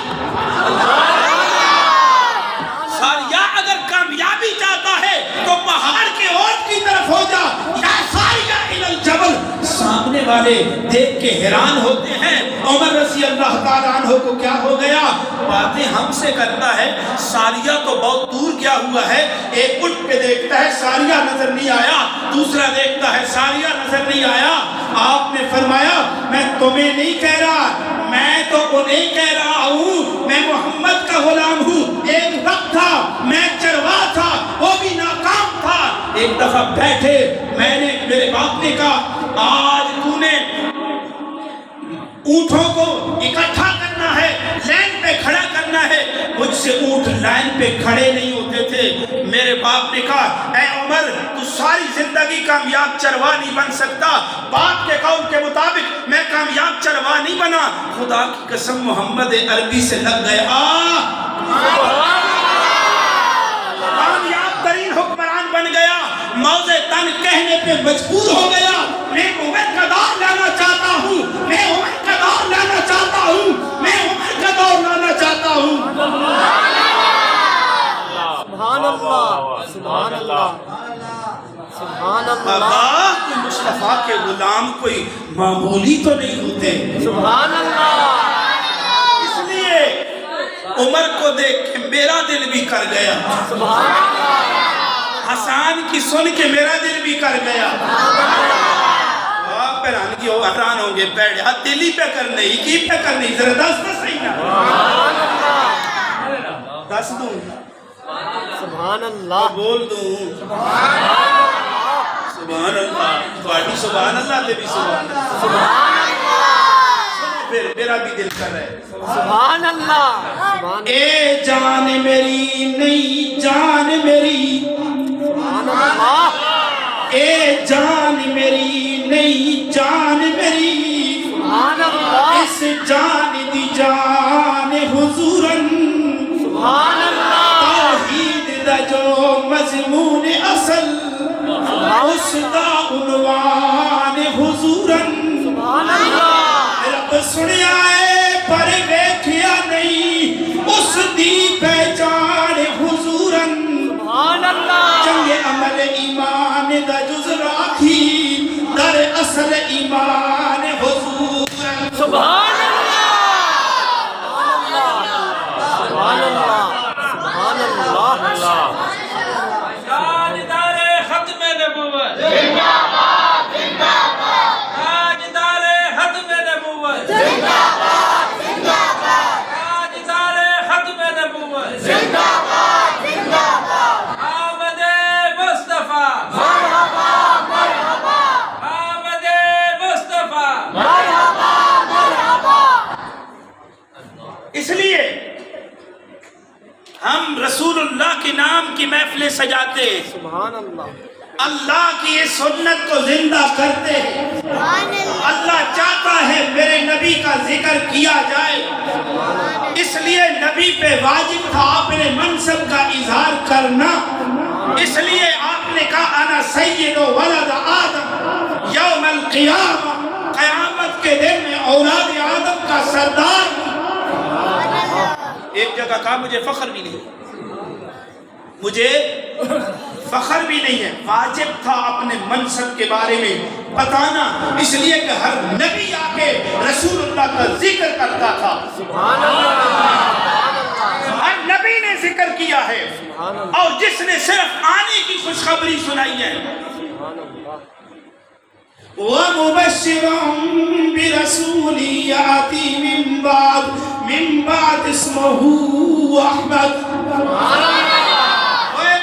ساریہ اگر کامیابی چاہتا ہے تو پہاڑ کے اونٹ کی طرف ہو جا. یا ساریہ الل جبل. سامنے والے دیکھ کے حیران ہوتے ہیں. عمر رضی اللہ تعالیٰ عنہ کو کیا ہو گیا؟ باتیں ہم سے کرتا ہے، ساریہ تو بہت دور کیا ہوا ہے؟ ایک اٹھ کے دیکھتا ہے ساریہ نظر نہیں آیا، دوسرا دیکھتا ہے ساریہ نظر نہیں آیا۔ آپ نے فرمایا میں تمہیں نہیں کہہ رہا، میں تو انہیں کہہ رہا ہوں، میں محمد کا غلام ہوں۔ ایک وقت تھا میں چرواہ تھا، وہ بھی ناکام تھا۔ ایک دفعہ بیٹھے، میں نے میرے باپ نے کہا آج تو نے اونٹوں کو اکٹھا کرنا ہے، لائن پہ کھڑا کرنا ہے۔ مجھ سے اونٹ لائن پہ کھڑے نہیں ہوتے تھے۔ میرے باپ نے کہا اے عمر تو ساری زندگی کامیاب چرواہ نہیں بن سکتا۔ باپ کے قول کے مطابق میں کامیاب چرواہ نہیں بنا، خدا کی قسم محمد عربی سے لگ گیا، کامیاب ترین حکمران بن گیا، موضع تن کہنے پہ مجبور ہو گیا۔ میں عمر کا دور لانا چاہتا ہوں، میں عمر کا دور لانا چاہتا ہوں، میں عمر کا دور لانا چاہتا ہوں۔ سبحان اللہ، سبحان اللہ، سبحان اللہ، بابا کوئی مصطفیٰ کے غلام کوئی معمولی تو نہیں ہوتے۔ سبحان اللہ، اس لیے عمر کو دیکھ کے میرا دل بھی کر گیا، سبحان اللہ، حسان کی سن کے میرا دل بھی کر گیا۔ آپ پہران کی حیران ہوں گے، بیٹھ جا دلی پہ کرنے ہی کی پہ کرنے ہی، ذرا دس تو صحیح نا، دس دوں سبحان اللہ، بول دوں سبحان اللہ، تھوڑی سبحان اللہ دے بھی سبحان اللہ، سبحان اللہ، پھر میرا بھی دل کر رہا ہے۔ سبحان اللہ، سبحان اے جان میری نئی جان میری، اللہ، اے جان میری نئی جان میری، سبحان اللہ، اس جان دی جان حضورن، سبحان اللہ، توحید دا جو مضمون اصل، اس دا عنوان حضورن، سبحان اللہ، رب سنیا ہے پر ویکھیا نہیں، اس دی پہچان حضورن، سبحان اللہ، جنگ عمل ایمان دا جز راکھی، در اصل ایمان حضورن، سبحان اللہ، سبحان اللہ، سبحان اللہ، تاجدار ختم نبوت زندہ باد، زندہ باد، تاجدار ختم نبوت زندہ باد، زندہ باد، تاجدار ختم نبوت زندہ باد، زندہ باد، آمد مصطفیٰ مرحبا مرحبا، آمد مصطفیٰ مرحبا مرحبا۔ اس لیے ہم رسول اللہ کے نام کی محفلیں سجاتے ہیں، سبحان اللہ، اللہ کی یہ سنت کو زندہ کرتے ہیں۔ اللہ چاہتا ہے میرے نبی کا ذکر کیا جائے، اس لیے نبی پہ واجب تھا اپنے منصب کا اظہار کرنا۔ اس لیے آپ نے کہا انا سید ولد آدم یوم القیامہ، قیامت کے دن میں اولاد آدم کا سردار ہوں۔ ایک جگہ کہا مجھے فخر بھی نہیں، مجھے فخر بھی نہیں ہے، واجب تھا اپنے منصب کے بارے میں بتانا، اس لیے کہ ہر نبی آ کے رسول اللہ کا ذکر کرتا تھا، سبحان اللہ، ہر نبی نے ذکر کیا ہے، اور جس نے صرف آنے کی خوشخبری سنائی ہے۔ وَمُبَشِّرًا بِرَسُولٍ يَأْتِي مِن بَعْدِ اسْمُهُ أَحْمَدُ،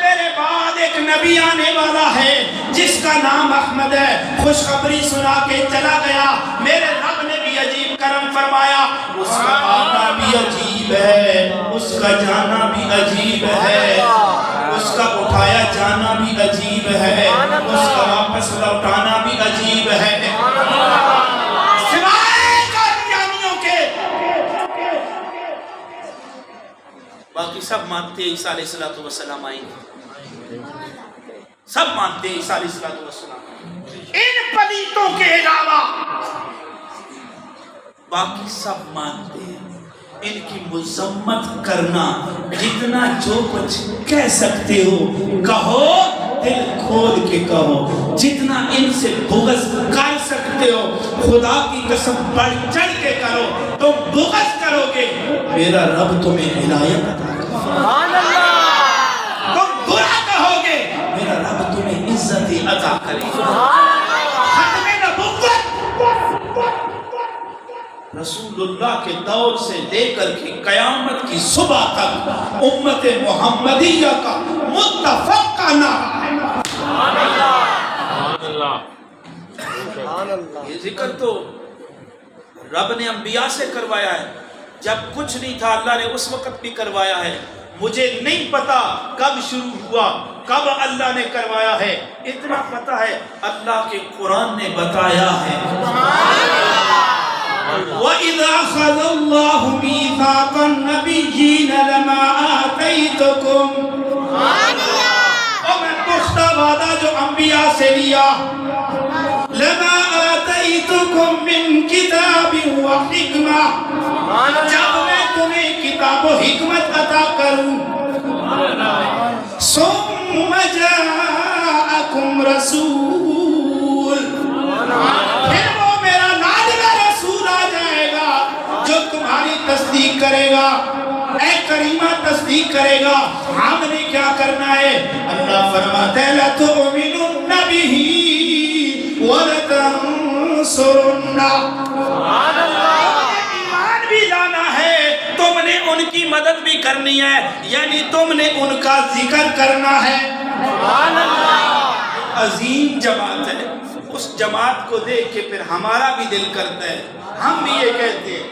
میرے بعد ایک نبی آنے والا ہے جس کا نام احمد ہے، خوشخبری سنا کے چلا گیا۔ میرے رب نے بھی عجیب کرم فرمایا، اس کا آنا بھی عجیب ہے، اس کا جانا بھی عجیب ہے، اس کا اٹھایا جانا بھی عجیب ہے، اس کا واپس لوٹانا بھی عجیب ہے، سوائے قادیانیوں کے۔ باقی سب مانتے ہیں عیسیٰ علیہ السلام آئیں گے، سب مانتے ہیں عیسیٰ علیہ السلام، ان پلیتوں کے علاوہ باقی سب مانتے ہیں۔ ان کی مذمت کرنا، جتنا جو کچھ کہہ سکتے ہو کہو، دل کھول کے کہو، جتنا ان سے بغض کر سکتے ہو خدا کی قسم بڑھ چڑھ کے کرو، تم بغض کرو گے میرا رب تمہیں ہدایت عطا کرے گا۔ سبحان اللہ، عطا کرے. ختم نبوت رسول اللہ کے دور سے لے کر کے قیامت کی صبح تک امت محمدیہ کا متفق کا نعرہ ہے. سبحان اللہ. سبحان اللہ. یہ ذکر تو رب نے انبیاء سے کروایا ہے. جب کچھ نہیں تھا اللہ نے اس وقت بھی کروایا ہے. مجھے نہیں پتا کب شروع ہوا, کب اللہ نے کروایا ہے. اتنا پتا ہے اللہ کے قرآن نے بتایا ہے. وَإِذَا أَخَذَ اللَّهُ مِيثَاقَ النَّبِيِّينَ لَمَا آتَيْتُكُمْ, اور میں پختہ وعدہ جو انبیاء سے لیا, لَمَا آتَيْتُكُمْ مِنْ كِتَابٍ وَحِكْمَةٍ, جب میں تمہیں کتاب و حکمت عطا کروں. ثُمَّ جَاءَكُمْ رَسُولٌ, پھر وہ میرا نازلہ رسول آ جائے گا جو تمہاری تصدیق کرے گا. اے کریمہ تصدیق کرے گا. ہم نے کیا کرنا ہے؟ اللہ فرماتا ہے لَتُؤْمِنُنَّ بِهِ وَلَتَنْصُرُنَّهُ, ایمان بھی لانا ہے, تم نے ان کی مدد بھی کرنی ہے, یعنی تم نے ان کا ذکر کرنا ہے. عظیم جماعت ہے. اس جماعت کو دیکھ کے پھر ہمارا بھی دل کرتا ہے. ہم بھی یہ کہتے ہیں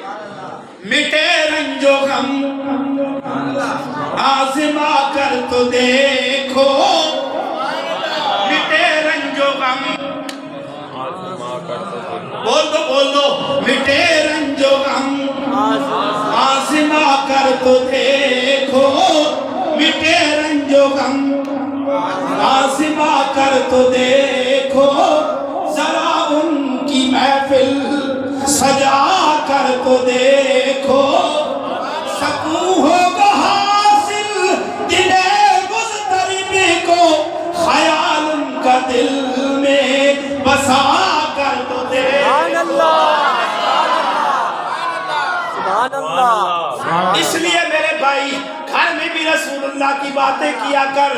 مٹے رنج و غم آزما کر تو دیکھو, مٹے رنج و غم, بول دو مٹے رنج و غم آزما کر تو دیکھو, مٹے رنج و غم آزما کر تو دیکھو, ذرا ان کی محفل سجا کر تو دیکھو, سکون ہوگا حاصل دل مضطرب کو, خیال ان کا دل میں بسا کر تو دیکھو. سبحان اللہ. اس لیے میرے بھائی گھر میں بھی رسول اللہ کی باتیں کیا کر,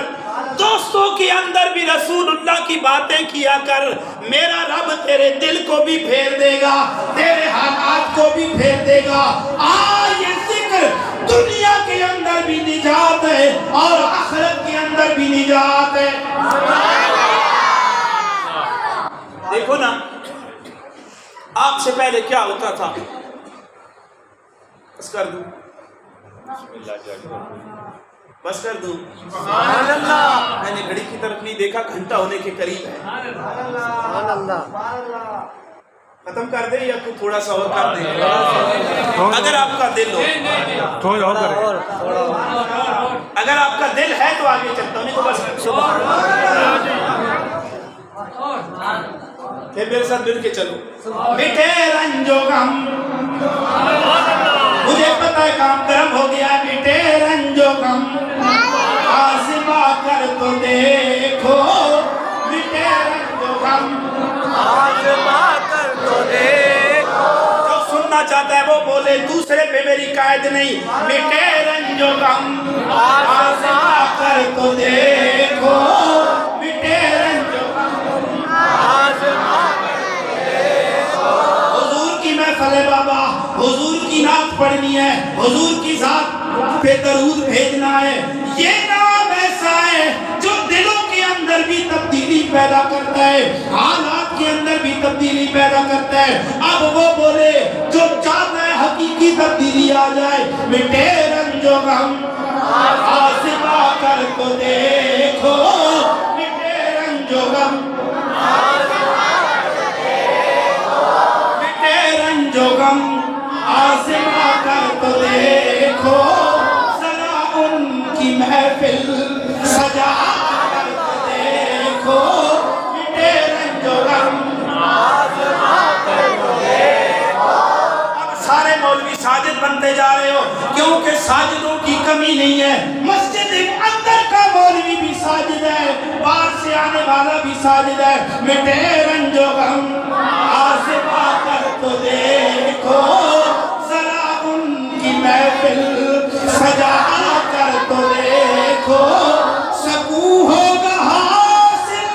دوستوں کے اندر بھی رسول اللہ کی باتیں کیا کر. میرا رب تیرے دل کو بھی پھیر دے گا, تیرے حالات کو بھی پھیر دے گا. یہ ذکر دنیا کے اندر بھی نجات ہے اور آخرت کے اندر بھی نجات ہے. دیکھو نا, آپ سے پہلے کیا ہوتا تھا؟ بس کر دوں, بس کر دوں. میں نے گھڑی کی طرف نہیں دیکھا, گھنٹہ ہونے کے قریب ہے. سبحان اللہ. ختم کر دیں یا کوئی تھوڑا سا اور کر دیں؟ اگر آپ کا دل ہو, اگر آپ کا دل ہے تو آگے چلتا ہوں, نہیں تو بس. پھر میرے ساتھ مل کے چلو. مٹے رنج و غم, مجھے پتا ہے کام گرم ہو گیا. مٹے رنج و غم آزما کر تو دیکھو, مٹے رنج و غم آزما کر تو دیکھو. جو سننا چاہتا ہے وہ بولے, دوسرے پہ میری قائد نہیں. مٹے رنج و غم آزما کر تو دیکھو, مٹے رنج و غم آزما کر تو دیکھو. حضور کی محفل ہے بابا, حضور کی نعت پڑھنی ہے, حضور کی ذات پہ درود بھیجنا ہے. یہ نام ایسا ہے جو دلوں کے اندر بھی تبدیلی پیدا کرتا ہے, حالات کے اندر بھی تبدیلی پیدا کرتا ہے. اب وہ بولے جو چاہتا ہے حقیقی تبدیلی آ جائے, مٹے رنج و غم آزما کر تو دیکھو, مٹے رنج و غم مٹے رنج و غم آزما کر تو دیکھو, ذرا ان کی محفل سجا کر تو دیکھو, مٹے رنج و غم آزما کر تو دیکھو. اب سارے مولوی ساجد بنتے جا رہے ہو, کیونکہ ساجدوں کی کمی نہیں ہے. مسجد اندر کا مولوی بھی ساجد ہے, باہر سے آنے والا بھی ساجد ہے. مٹے رنج و غم آزما کر تو دیکھو, ذرا ان کی محفل سجا کر تو دیکھو, سکون ہوگا حاصل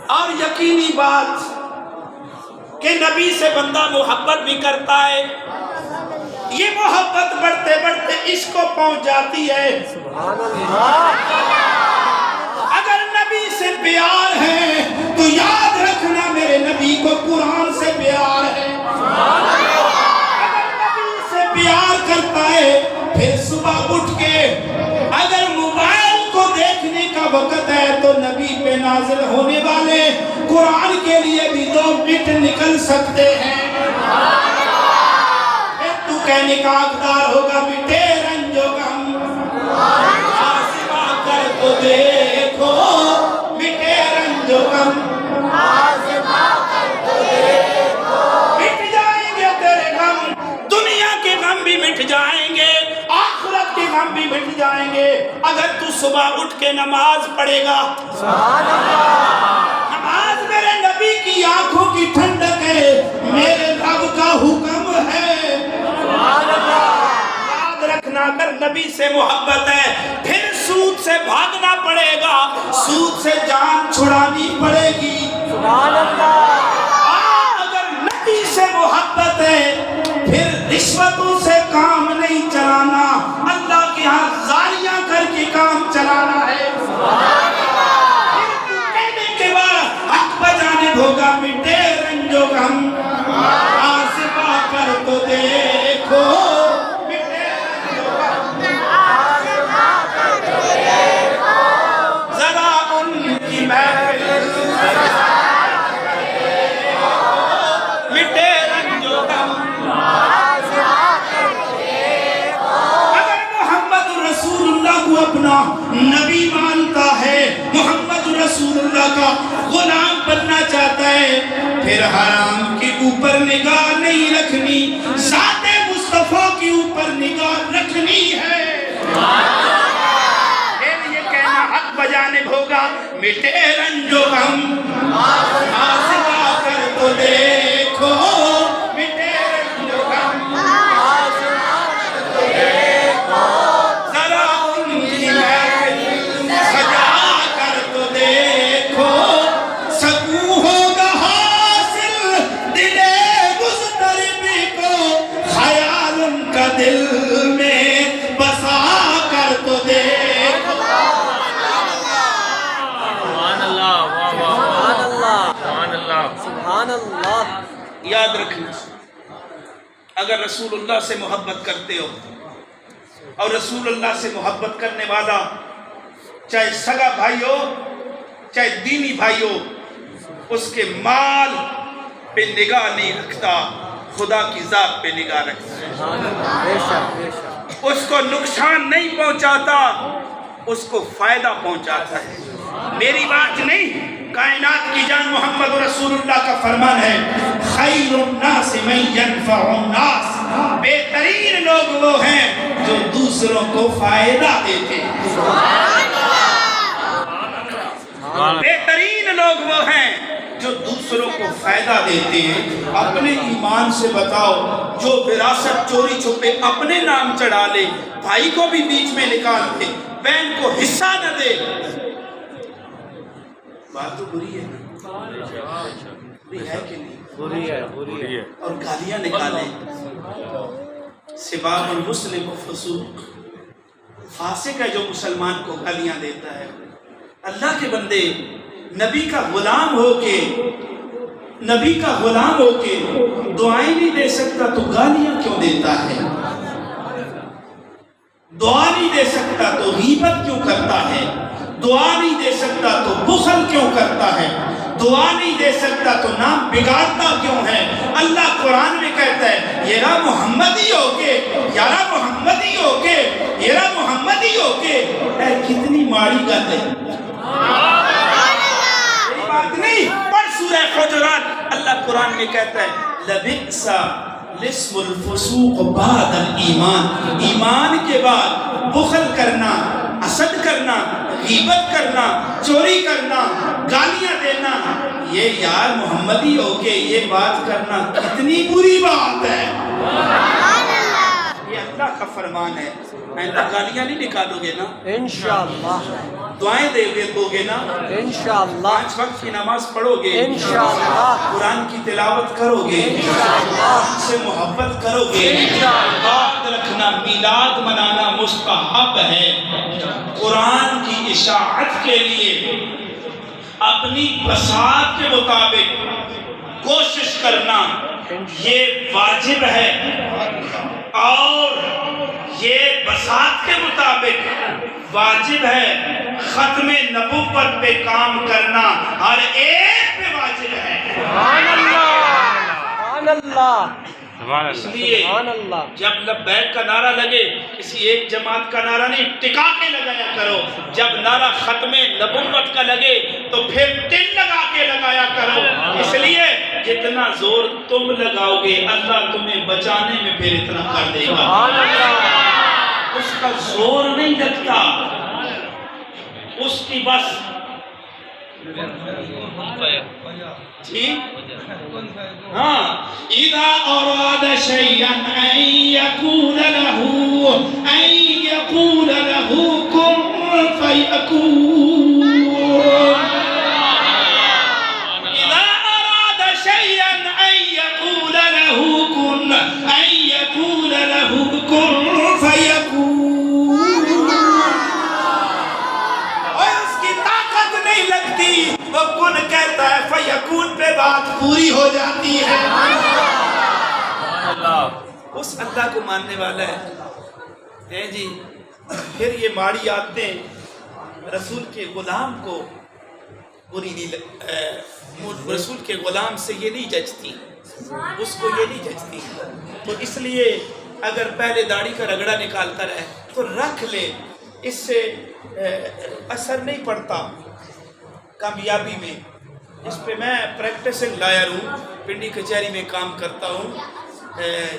اور یقینی بات کہ نبی سے بندہ محبت بھی کرتا ہے، یہ محبت بڑھتے بڑھتے اس کو پہنچ جاتی ہے اگر نبی سے پیار ہے تو یاد رکھنا میرے نبی کو قرآن سے پیار ہے، اگر نبی سے پیار کرتا ہے پھر صبح اٹھ کے اگر موبائل کو دیکھنے کا وقت ہے تو نبی پہ نازل ہونے والے قرآن کے لیے بھی 2 منٹ نکل سکتے ہیں۔ تو کہنے کا حقدار ہوگا مٹے رنج و غم، آزما کر تو دیکھو مٹے رنج و غم، مٹ جائیں گے تیرے غم، دنیا کے غم بھی مٹ جائیں گے، آخرت کے غم بھی مٹ جائیں گے اگر تو صبح اٹھ کے نماز پڑھے گا۔ نماز میرے نبی کی آنکھوں کی ٹھنڈک ہے، میرے رب کا حکم ہے۔ یاد رکھنا اگر نبی سے محبت ہے پھر سود سے بھاگنا پڑے گا، سود سے جان چھڑانی پڑے گی۔ اگر نبی سے محبت ہے پھر رشوتوں سے کام نہیں چلانا، اللہ کے ہاں زاریاں کر کے کام چلانا ہے۔ پھر تو کہنے کے بعد حق بجانے ہوگا مٹے رنج و غم، آزما کر تو دیکھو مٹے رنج و غم، ذرا ان کی محفل مٹے رنج و غم۔ اگر محمد رسول اللہ کو اپنا نبی مانتا ہے، محمد رسول اللہ کا غلام بننا چاہتا ہے، پھر حرام کے اوپر نگاہ نہیں رکھنی، ذات مصطفیٰ کے اوپر نگاہ رکھنی ہے۔ پھر یہ کہنا حق بجانب ہوگا مٹے رنج و غم، آزما کر تو دیکھو مٹے رنج و غم، ذرا ان کی محفل سجا کر تو دیکھو، سکون ہوگا حاصل دل مضطرب کو، خیال ان کا دل میں بسا کر تو دیکھو۔ سبحان اللہ، واہ واہ واہ، سبحان اللہ، سبحان اللہ۔ یاد رکھنا اگر رسول اللہ سے محبت کرتے ہو اور رسول اللہ سے محبت کرنے والا چاہے سگا بھائی ہو چاہے دینی بھائی ہو، اس کے مال پہ نگاہ نہیں رکھتا، خدا کی ذات پہ نگاہ رکھتا ہے، بے شک بے شک، اس کو نقصان نہیں پہنچاتا، اس کو فائدہ پہنچاتا ہے۔ میری بات نہیں، کائنات کی جان محمد رسول اللہ کا فرمان ہے، خیر الناس من ینفع الناس، بہترین لوگ وہ ہیں جو دوسروں کو فائدہ دیتے ہیں۔ بہترین لوگ وہ ہیں جو دوسروں کو فائدہ دیتے ہیں۔ اپنے ایمان سے بتاؤ، جو وراثت چوری چھپے اپنے نام چڑھا لے، بھائی کو بھی بیچ میں نکال دے، بہن کو حصہ نہ دے، بات تو بری ہے بری ہے کہ نہیں؟ بری ہے بری ہے۔ اور گالیاں نکالیں، سباب المسلم فسوق، فاسق ہے جو مسلمان کو گالیاں دیتا ہے۔ اللہ کے بندے، نبی کا غلام ہو کے دعائیں نہیں دے سکتا تو گالیاں کیوں دیتا ہے؟ دعا نہیں دے سکتا تو غیبت کیوں کرتا ہے؟ دعا نہیں دے سکتا تو بخل کیوں کرتا ہے؟ دعا نہیں دے سکتا تو نام بگاڑتا کیوں ہے؟ اللہ قرآن میں کہتا ہے یرا محمدی ہو کے، یارا محمدی ہو کے، یرا محمدی ہو کے، اے کتنی ماڑی گل ہے۔ یہ بات نہیں، پڑھ سورہ حجرات، اللہ قرآن میں کہتا ہے لبئس الاسم الفسوق بعد الایمان، ایمان کے بعد بخل کرنا، حسد کرنا، غیبت کرنا، چوری کرنا، گالیاں دینا، یہ یار محمدی ہو کے یہ بات کرنا کتنی بری بات ہے۔ یہ اللہ کا کا فرمان ہے آئندہ گالیاں نہیں نکالو گے نا انشاءاللہ دعائیں دو گے نا انشاءاللہ 5 وقت کی نماز پڑھو گے انشاءاللہ قرآن کی تلاوت کرو گے قرآن سے محبت کرو گے یاد رکھنا میلاد منانا مستحب ہے قرآن کی اشاعت کے لیے اپنی بساط کے مطابق کوشش کرنا یہ واجب ہے اور یہ بساط کے مطابق واجب ہے ختم نبوت پہ کام کرنا ہر ایک پہ واجب ہے سبحان اللہ اس لیے سبحان اللہ جب لبیک کا نعرہ لگے کسی ایک جماعت کا نعرہ نہیں ٹکا کے لگایا کرو جب نعرہ ختم نبوت کا لگے تو پھر دل لگا کے لگایا کرو اس لیے جتنا زور تم لگاؤ گے اللہ تمہیں بچانے میں پھر اتنا کر دے گا سبحان اللہ اس کا زور نہیں لگتا اس کی بس جی ہاں اذا اراد شيئا ان يقول له كن فيكون اذا اراد شيئا ان يقول له كن فيكون اور اس کی طاقت نہیں لگتی وہ کن کہتا ہے فیکون پہ بات پوری ہو جاتی ہے اس اللہ کو ماننے والا ہے جی پھر یہ ماڑی عادتیں رسول کے غلام کو بری نہیں رسول کے غلام سے یہ نہیں جچتی اس کو یہ نہیں جچتی تو اس لیے اگر پہلے داڑھی کا رگڑا نکالتا رہے تو رکھ لے اس سے اثر نہیں پڑتا کامیابی میں اس پہ میں پریکٹسنگ لائر ہوں پنڈی کچہری میں کام کرتا ہوں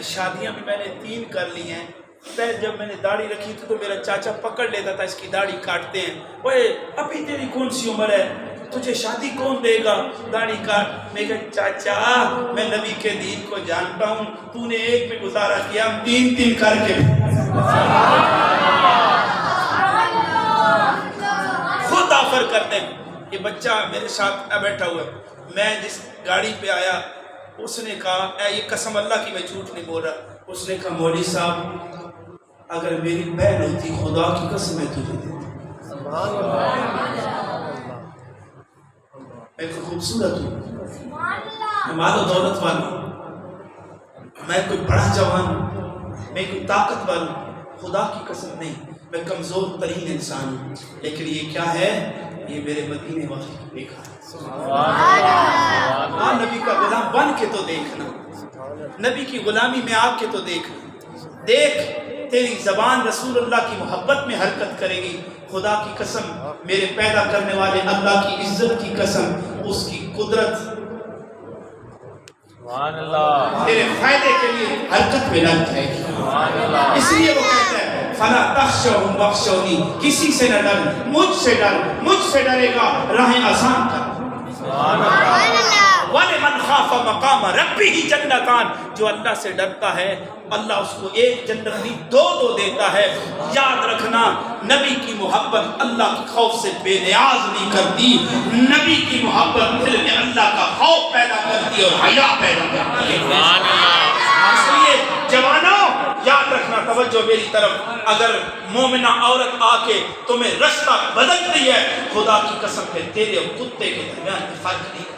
شادیاں بھی میں نے 3 کر لی ہیں پہلے جب میں نے داڑھی رکھی تھی تو میرا چاچا پکڑ لیتا تھا اس کی داڑھی کاٹتے ہیں اوے ابھی تیری کون سی عمر ہے تجھے شادی کون دے گا داڑھی کاٹ میں کہا چاچا میں نبی کے دین کو جانتا ہوں تو نے ایک پہ گزارا کیا ہم 3 کر کے خود آفر کرتے ہیں یہ بچہ میرے ساتھ بیٹھا ہوا ہے میں جس گاڑی پہ آیا اس نے کہا یہ قسم اللہ کی میں جھوٹ نہیں بول رہا اس نے کہا مولوی صاحب اگر میری بہن ہوتی خدا کی قسم میں تجھے دیتی میں کوئی خوبصورت ہوں میں مال و دولت والا ہوں میں کوئی بڑا جوان ہوں میں کوئی طاقتور ہوں خدا کی قسم نہیں میں کمزور ترین انسان ہوں لیکن یہ کیا ہے یہ میرے مدینے والے کی دیکھا ہاں نبی کا غلام بن کے تو دیکھنا نبی کی غلامی میں آ کے تو دیکھنا دیکھ تیری زبان رسول اللہ کی محبت میں حرکت کرے گی خدا کی قسم میرے پیدا کرنے والے اللہ کی عزت کی قسم اس کی قدرت تیرے فائدے کے لیے حرکت میں لگ جائے گی اس لیے وہ کہتا ہے فلا تخشوہم واخشونی کسی سے نہ ڈر مجھ سے ڈرے گا راہیں آسان کر وَلِمَنْ خَافَ مَقَامَ رَبِّهِ جَنَّتان جو اللہ سے ڈرتا ہے اللہ اس کو ایک جنت نہیں 2 دیتا ہے یاد رکھنا نبی کی محبت اللہ کے خوف سے بے نیاز نہیں کرتی نبی کی محبت دل میں اللہ کا خوف پیدا کرتی اور حیا پیدا کرتی ہے اس لیے جوانوں یاد رکھنا توجہ میری طرف اگر مومنہ عورت آ کے تمہیں رستہ بدلتی ہے خدا کی قسم پہ تیرے اور کتے کے درمیان میں فرق نہیں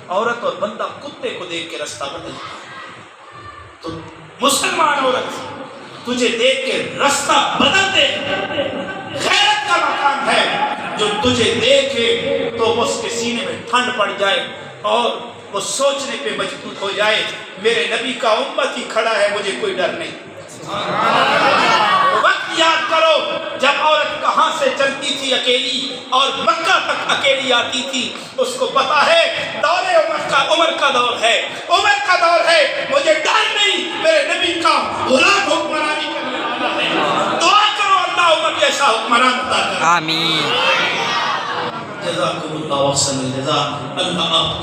عورت اور بندہ کتے کو دیکھ کے رستہ بدلتا ہے تو مسلمان عورت تجھے دیکھ کے رستہ بدل دے غیرت کا مقام ہے جو تجھے دیکھے تو اس کے سینے میں ٹھنڈ پڑ جائے اور وہ سوچنے پہ مجبور ہو جائے میرے نبی کا امت ہی کھڑا ہے مجھے کوئی ڈر نہیں وقت یاد کرو جب عورت کہاں سے چلتی تھی اکیلی اور مکہ تک اکیلی آتی تھی اس کو پتا ہے دور عمر کا دور ہے مجھے ڈر نہیں میرے نبی کا غلام حکمرانی کرنے والا ہے دعا کرو اللہ عمر جیسا حکمران عطا کرے آمین جزاکم اللہ وحسن الجزا اللہ آپ